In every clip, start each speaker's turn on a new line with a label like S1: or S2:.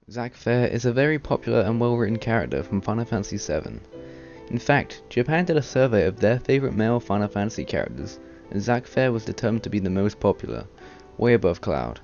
S1: Zack is a very popular and well-written character from Final Fantasy VII. In fact, Japan did a survey of their favourite male Final Fantasy characters, and Zack was determined to be the most popular, way above Cloud.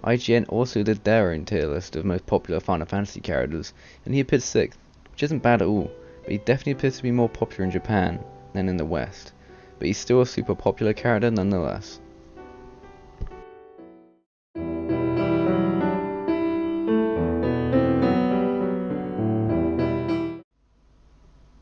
S1: IGN also did their own tier list of most popular Final Fantasy characters, and he appeared 6th, which isn't bad at all, but he definitely appears to be more popular in Japan than in the West, but he's still a super popular character nonetheless.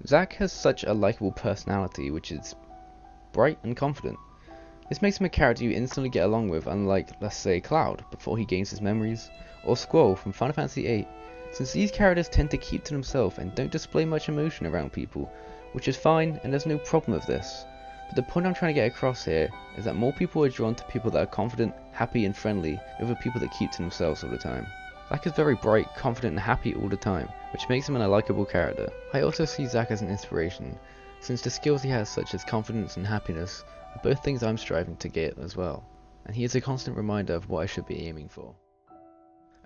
S1: Zack has such a likable personality, which is bright and confident. This makes him a character you instantly get along with, unlike, let's say, Cloud, before he gains his memories, or Squall from Final Fantasy VIII, since these characters tend to keep to themselves and don't display much emotion around people, which is fine and there's no problem with this. But the point I'm trying to get across here is that more people are drawn to people that are confident, happy and friendly over people that keep to themselves all the time. Zack is very bright, confident and happy all the time, which makes him a likable character. I also see Zack as an inspiration, since the skills he has such as confidence and happiness are both things I'm striving to get as well, and he is a constant reminder of what I should be aiming for.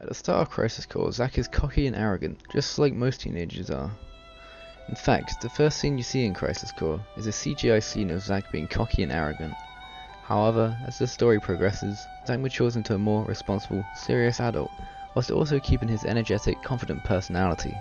S1: At the start of Crisis Core, Zack is cocky and arrogant, just like most teenagers are. In fact, the first scene you see in Crisis Core is a CGI scene of Zack being cocky and arrogant. However, as the story progresses, Zack matures into a more responsible, serious adult, whilst also keeping his energetic, confident personality.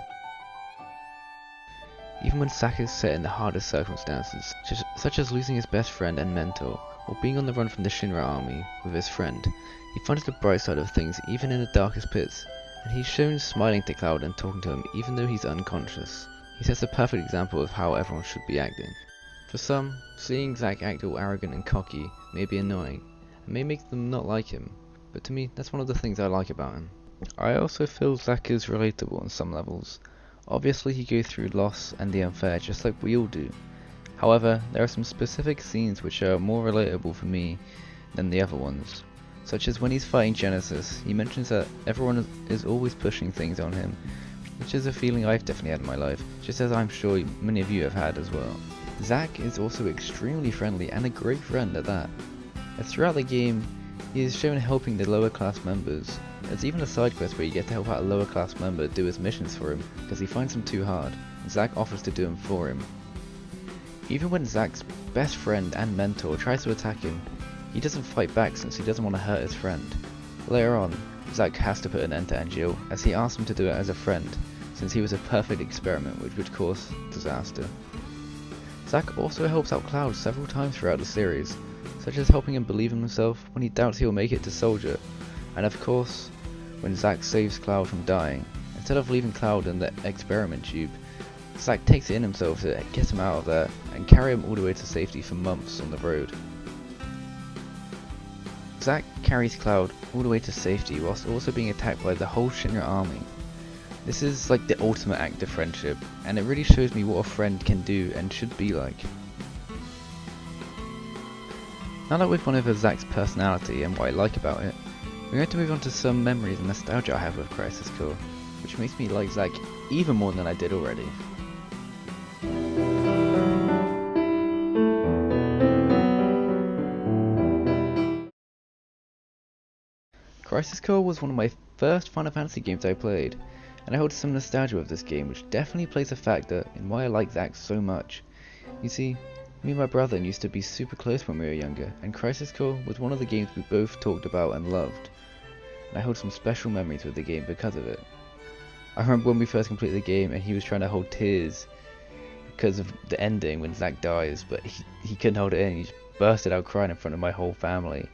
S1: Even when Zack is set in the hardest circumstances, such as losing his best friend and mentor, or being on the run from the Shinra army with his friend, he finds the bright side of things even in the darkest pits, and he's shown smiling to Cloud and talking to him even though he's unconscious. He sets a perfect example of how everyone should be acting. For some, seeing Zack act all arrogant and cocky may be annoying, and may make them not like him, but to me that's one of the things I like about him. I also feel Zack is relatable on some levels. Obviously he goes through loss and the unfair just like we all do. However, there are some specific scenes which are more relatable for me than the other ones. Such as when he's fighting Genesis, he mentions that everyone is always pushing things on him, which is a feeling I've definitely had in my life, just as I'm sure many of you have had as well. Zack is also extremely friendly and a great friend at that. As throughout the game, he is shown helping the lower class members. There's even a side quest where you get to help out a lower class member do his missions for him because he finds them too hard, and Zack offers to do them for him. Even when Zack's best friend and mentor tries to attack him, he doesn't fight back since he doesn't want to hurt his friend. Later on, Zack has to put an end to Angeal as he asks him to do it as a friend, since he was a perfect experiment which would cause disaster. Zack also helps out Cloud several times throughout the series, such as helping him believe in himself when he doubts he'll make it to Soldier, and of course, when Zack saves Cloud from dying, instead of leaving Cloud in the experiment tube, Zack takes it in himself to get him out of there and carry him all the way to safety for months on the road. Zack carries Cloud all the way to safety whilst also being attacked by the whole Shinra army. This is like the ultimate act of friendship, and it really shows me what a friend can do and should be like. Now that we've gone over Zack's personality and what I like about it, we're going to move on to some memories and nostalgia I have with Crisis Core, which makes me like Zack even more than I did already. Crisis Core was one of my first Final Fantasy games I played, and I hold some nostalgia with this game, which definitely plays a factor in why I like Zack so much. You see, me and my brother used to be super close when we were younger, and Crisis Core was one of the games we both talked about and loved, and I hold some special memories with the game because of it. I remember when we first completed the game and he was trying to hold tears because of the ending when Zack dies, but he couldn't hold it in, he just bursted out crying in front of my whole family,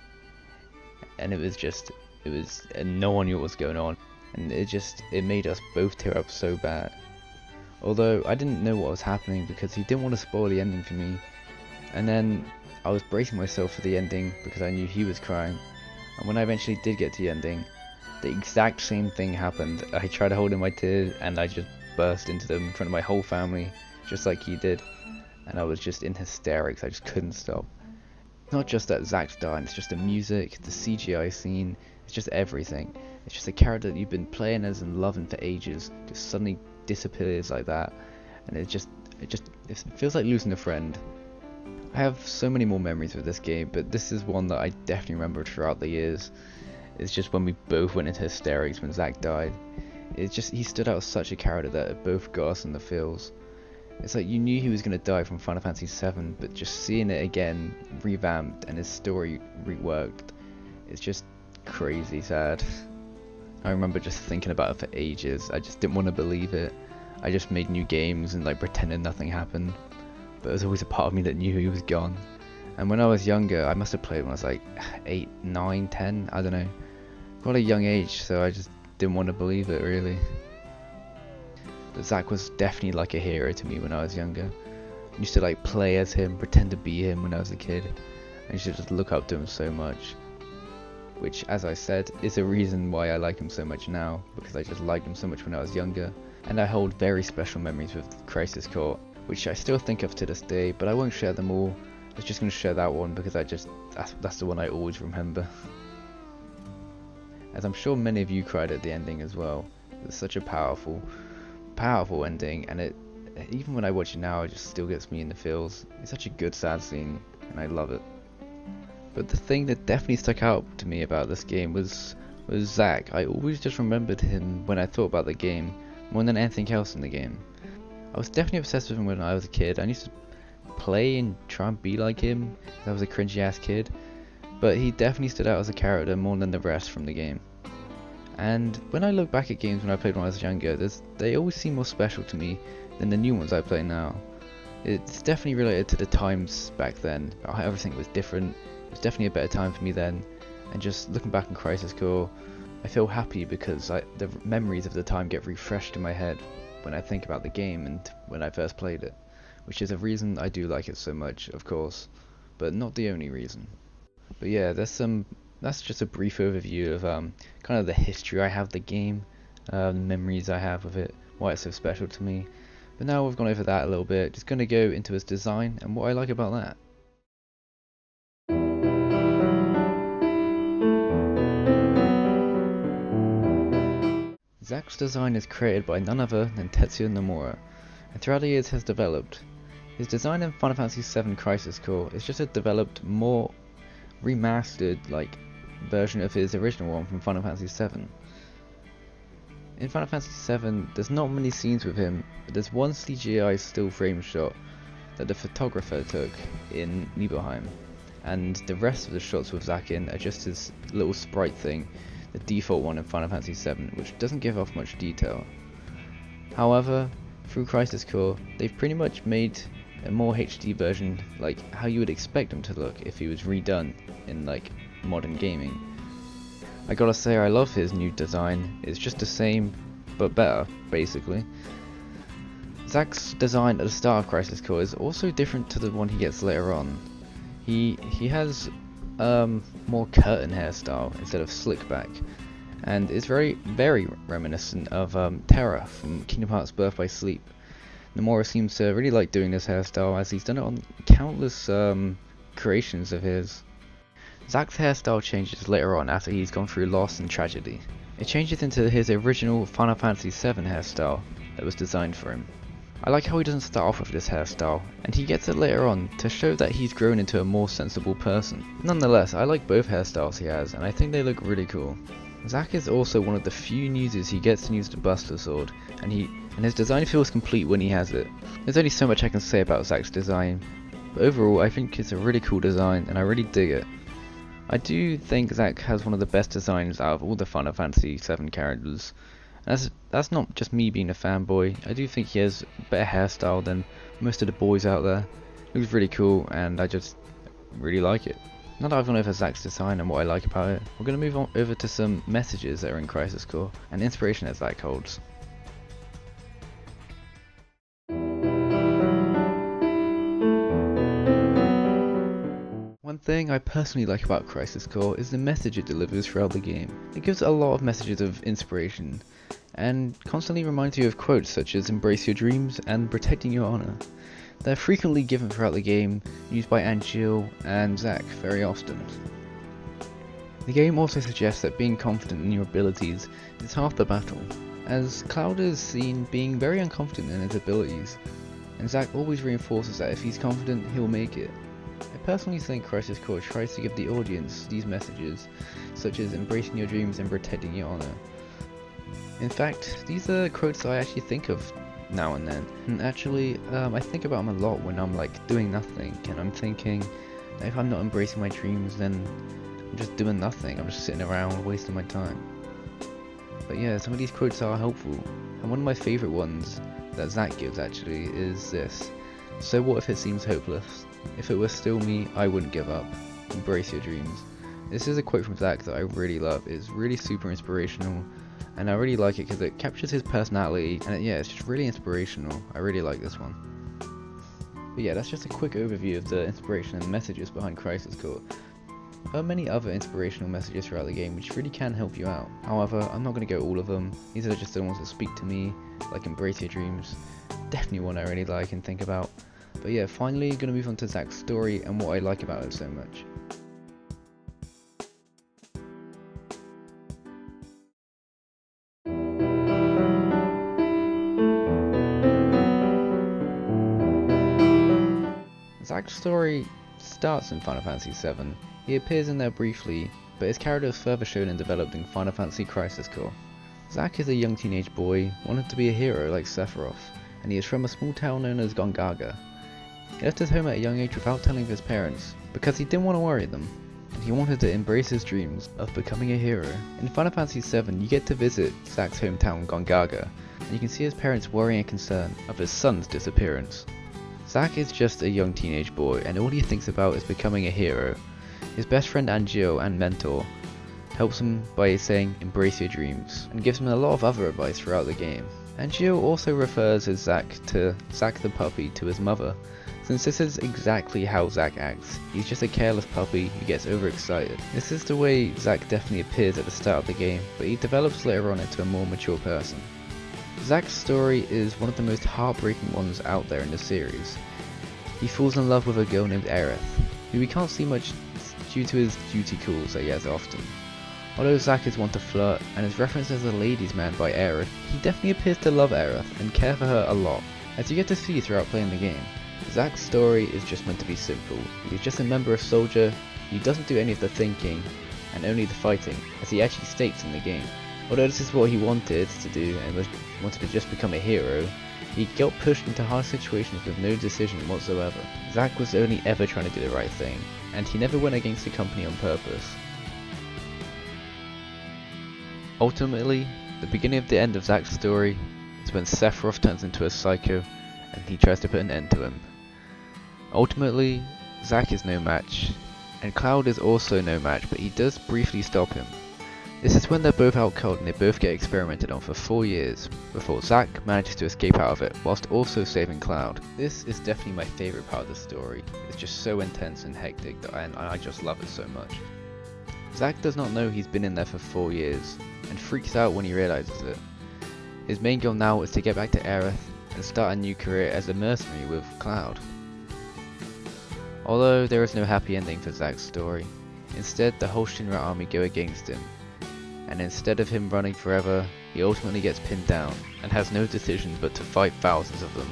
S1: and and no one knew what was going on, and it made us both tear up so bad. Although I didn't know what was happening because he didn't want to spoil the ending for me, and then I was bracing myself for the ending because I knew he was crying, and when I eventually did get to the ending, the exact same thing happened. I tried to hold in my tears and I just burst into them in front of my whole family, just like he did, and I was just in hysterics. I just couldn't stop. Not just that Zack's dying, it's just the music, the CGI scene, it's just everything. It's just a character that you've been playing as and loving for ages just suddenly disappears like that, and it feels like losing a friend. I have so many more memories with this game, but this is one that I definitely remember throughout the years. It's just when we both went into hysterics when Zack died. It's just, he stood out as such a character that it both got us in the feels. It's like you knew he was going to die from Final Fantasy VII, but just seeing it again, revamped, and his story reworked, it's just crazy sad. I remember just thinking about it for ages. I just didn't want to believe it. I just made new games and like pretended nothing happened. But there was always a part of me that knew he was gone. And when I was younger, I must have played when I was like 8, 9, 10, I don't know. Quite a young age, so I just didn't want to believe it really. But Zack was definitely like a hero to me when I was younger. I used to like play as him, pretend to be him when I was a kid. I used to just look up to him so much. Which, as I said, is a reason why I like him so much now, because I just liked him so much when I was younger. And I hold very special memories with Crisis Core, which I still think of to this day, but I won't share them all. I was just going to share that one because that's the one I always remember. As I'm sure many of you cried at the ending as well. It's such a powerful ending, and it, even when I watch it now, it just still gets me in the feels. It's such a good sad scene, and I love it. But the thing that definitely stuck out to me about this game was Zack. I always just remembered him when I thought about the game, more than anything else in the game. I was definitely obsessed with him when I was a kid. I used to play and try and be like him, because I was a cringy ass kid. But he definitely stood out as a character more than the rest from the game. And when I look back at games when I played when I was younger, they always seem more special to me than the new ones I play now. It's definitely related to the times back then. Everything was different. It was definitely a better time for me then, and just looking back on Crisis Core, I feel happy because the memories of the time get refreshed in my head when I think about the game and when I first played it, which is a reason I do like it so much, of course, but not the only reason. But yeah, that's just a brief overview of kind of the history I have of the game, memories I have of it, why it's so special to me. But now we've gone over that a little bit, just going to go into its design and what I like about that. Zack's design is created by none other than Tetsuya Nomura, and throughout the years has developed. His design in Final Fantasy VII Crisis Core is just a developed, more remastered version of his original one from Final Fantasy VII. In Final Fantasy VII, there's not many scenes with him, but there's one CGI still frame shot that the photographer took in Nibelheim, and the rest of the shots with Zack in are just his little sprite thing, the default one in Final Fantasy VII, which doesn't give off much detail. However, through Crisis Core, they've pretty much made a more HD version, like how you would expect him to look if he was redone in modern gaming. I gotta say, I love his new design. It's just the same, but better, basically. Zack's design at the start of Crisis Core is also different to the one he gets later on. He has more curtain hairstyle instead of slick back, and it's very reminiscent of Terra from Kingdom Hearts Birth by Sleep. Nomura seems to really like doing this hairstyle, as he's done it on countless creations of his. Zack's hairstyle changes later on after he's gone through loss and tragedy. It changes into his original Final Fantasy VII hairstyle that was designed for him. I like how he doesn't start off with this hairstyle, and he gets it later on to show that he's grown into a more sensible person. Nonetheless, I like both hairstyles he has, and I think they look really cool. Zack is also one of the few uses he gets to use the Buster Sword, and his design feels complete when he has it. There's only so much I can say about Zack's design, but overall I think it's a really cool design and I really dig it. I do think Zack has one of the best designs out of all the Final Fantasy VII characters. That's not just me being a fanboy. I do think he has a better hairstyle than most of the boys out there. It looks really cool and I just really like it. Now that I've gone over Zack's design and what I like about it, we're going to move on over to some messages that are in Crisis Core and inspiration that Zack holds. One thing I personally like about Crisis Core is the message it delivers throughout the game. It gives a lot of messages of inspiration, and constantly reminds you of quotes such as embrace your dreams and protecting your honor. They're frequently given throughout the game, used by Angeal and Zack very often. The game also suggests that being confident in your abilities is half the battle, as Cloud is seen being very unconfident in his abilities, and Zack always reinforces that if he's confident, he'll make it. I personally think Crisis Core tries to give the audience these messages, such as embracing your dreams and protecting your honor. In fact, these are quotes I actually think of now and then. And actually, I think about them a lot when I'm like doing nothing, and I'm thinking that if I'm not embracing my dreams, then I'm just doing nothing. I'm just sitting around wasting my time. But yeah, some of these quotes are helpful, and one of my favourite ones that Zack gives actually is this: "So what if it seems hopeless? If it was still me, I wouldn't give up. Embrace your dreams." This is a quote from Zack that I really love. It's really super inspirational, and I really like it because it captures his personality, and yeah, it's just really inspirational. I really like this one. But yeah, that's just a quick overview of the inspiration and messages behind Crisis Core. There are many other inspirational messages throughout the game which really can help you out. However, I'm not going to go all of them. These are just the ones that speak to me, like embrace your dreams. Definitely one I really like and think about. But yeah, finally going to move on to Zack's story and what I like about it so much. Zack's story starts in Final Fantasy VII. He appears in there briefly, but his character is further shown and developed in Final Fantasy Crisis Core. Zack is a young teenage boy, wanted to be a hero like Sephiroth, and he is from a small town known as Gongaga. He left his home at a young age without telling his parents, because he didn't want to worry them, and he wanted to embrace his dreams of becoming a hero. In Final Fantasy VII, you get to visit Zack's hometown Gongaga, and you can see his parents worrying and concerned of his son's disappearance. Zack is just a young teenage boy, and all he thinks about is becoming a hero. His best friend Angeal and mentor helps him by saying embrace your dreams, and gives him a lot of other advice throughout the game. Angeal also refers as Zack to Zack the puppy to his mother, since this is exactly how Zack acts. He's just a careless puppy who gets overexcited. This is the way Zack definitely appears at the start of the game, but he develops later on into a more mature person. Zack's story is one of the most heartbreaking ones out there in the series. He falls in love with a girl named Aerith, who we can't see much due to his duty calls that he has often. Although Zack is one to flirt and is referenced as a ladies' man by Aerith, he definitely appears to love Aerith and care for her a lot, as you get to see throughout playing the game. Zack's story is just meant to be simple. He's just a member of Soldier who doesn't do any of the thinking and only the fighting, as he actually states in the game. Although this is what he wanted to do and wanted to just become a hero, he got pushed into hard situations with no decision whatsoever. Zack was only ever trying to do the right thing, and he never went against the company on purpose. Ultimately, the beginning of the end of Zack's story is when Sephiroth turns into a psycho and he tries to put an end to him. Ultimately, Zack is no match, and Cloud is also no match, but he does briefly stop him. This is when they're both out cold and they both get experimented on for 4 years, before Zack manages to escape out of it, whilst also saving Cloud. This is definitely my favourite part of the story. It's just so intense and hectic, and I just love it so much. Zack does not know he's been in there for 4 years, and freaks out when he realises it. His main goal now is to get back to Aerith and start a new career as a mercenary with Cloud. Although there is no happy ending for Zack's story, instead the whole Shinra army go against him, and instead of him running forever, he ultimately gets pinned down, and has no decision but to fight thousands of them.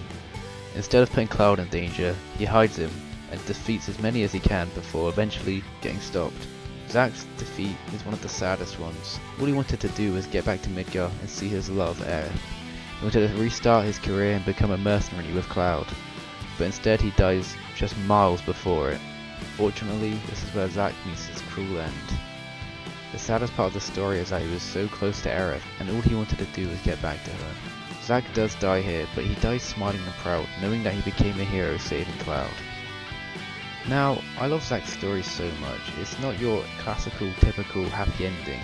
S1: Instead of putting Cloud in danger, he hides him, and defeats as many as he can before eventually getting stopped. Zack's defeat is one of the saddest ones. All he wanted to do was get back to Midgar and see his love, Aerith. He wanted to restart his career and become a mercenary with Cloud, but instead he dies just miles before it. Fortunately, this is where Zack meets his cruel end. The saddest part of the story is that he was so close to Aerith, and all he wanted to do was get back to her. Zack does die here, but he dies smiling and proud, knowing that he became a hero saving Cloud. Now, I love Zack's story so much. It's not your classical, typical happy ending,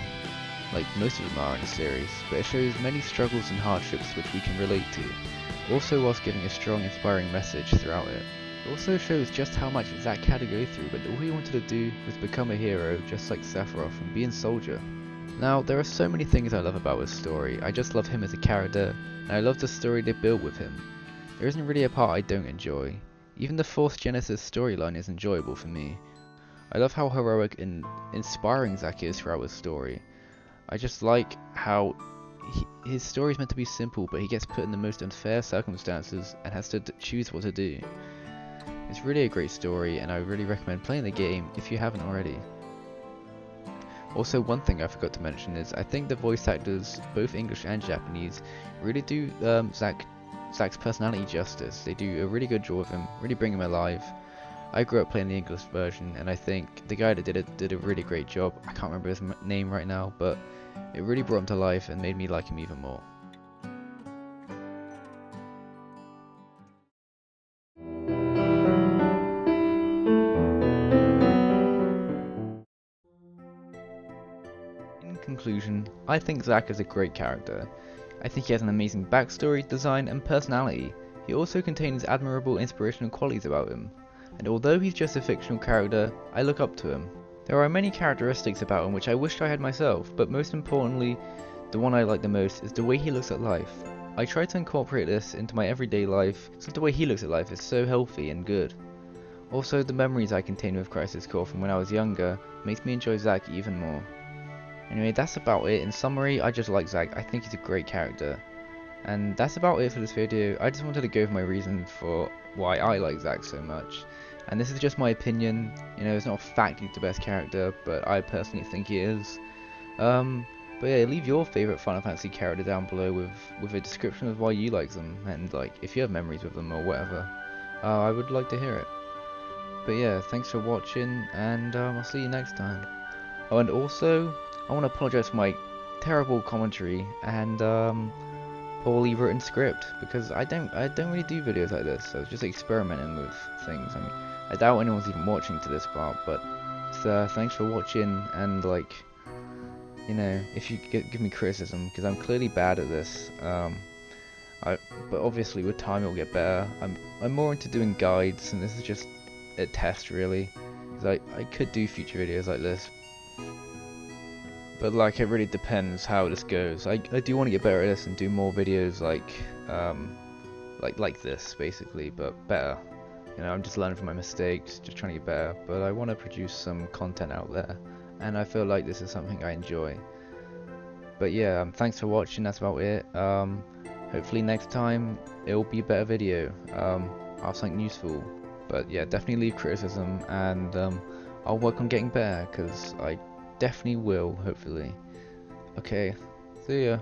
S1: like most of them are in the series, but it shows many struggles and hardships which we can relate to, also whilst giving a strong, inspiring message throughout it. It also shows just how much Zack had to go through, but all he wanted to do was become a hero just like Sephiroth and be a soldier. Now, there are so many things I love about his story. I just love him as a character, and I love the story they built with him. There isn't really a part I don't enjoy. Even the 4th Genesis storyline is enjoyable for me. I love how heroic and inspiring Zack is throughout his story. I just like how his story is meant to be simple, but he gets put in the most unfair circumstances and has to choose what to do. It's really a great story, and I really recommend playing the game if you haven't already. Also, one thing I forgot to mention is I think the voice actors, both English and Japanese, really do Zack's personality justice. They do a really good job of him, really bring him alive. I grew up playing the English version, and I think the guy that did it did a really great job. I can't remember his name right now, but it really brought him to life and made me like him even more. In conclusion, I think Zack is a great character. I think he has an amazing backstory, design, and personality. He also contains admirable inspirational qualities about him. And although he's just a fictional character, I look up to him. There are many characteristics about him which I wished I had myself, but most importantly, the one I like the most is the way he looks at life. I try to incorporate this into my everyday life, so the way he looks at life is so healthy and good. Also, the memories I contain with Crisis Core from when I was younger makes me enjoy Zack even more. Anyway, that's about it. In summary, I just like Zack. I think he's a great character. And that's about it for this video. I just wanted to go over my reasons for why I like Zack so much. And this is just my opinion. You know, it's not a fact he's the best character, but I personally think he is. But yeah, leave your favourite Final Fantasy character down below with a description of why you like them, and like if you have memories with them or whatever. I would like to hear it. But yeah, thanks for watching, and I'll see you next time. Oh, and also, I want to apologise for my terrible commentary and poorly written script, because I don't really do videos like this. So I was just experimenting with things. I mean, I doubt anyone's even watching to this part, but thanks for watching, and like, you know, if you give me criticism, because I'm clearly bad at this. But obviously with time it'll get better. I'm more into doing guides, and this is just a test really, because I could do future videos like this. But like, it really depends how this goes. I do want to get better at this and do more videos like this basically, but better. You know, I'm just learning from my mistakes, just trying to get better. But I want to produce some content out there, and I feel like this is something I enjoy. But yeah, thanks for watching. That's about it. Hopefully next time it'll be a better video. I'll have something useful. But yeah, definitely leave criticism, and I'll work on getting better, because I definitely will, hopefully. Okay, see ya.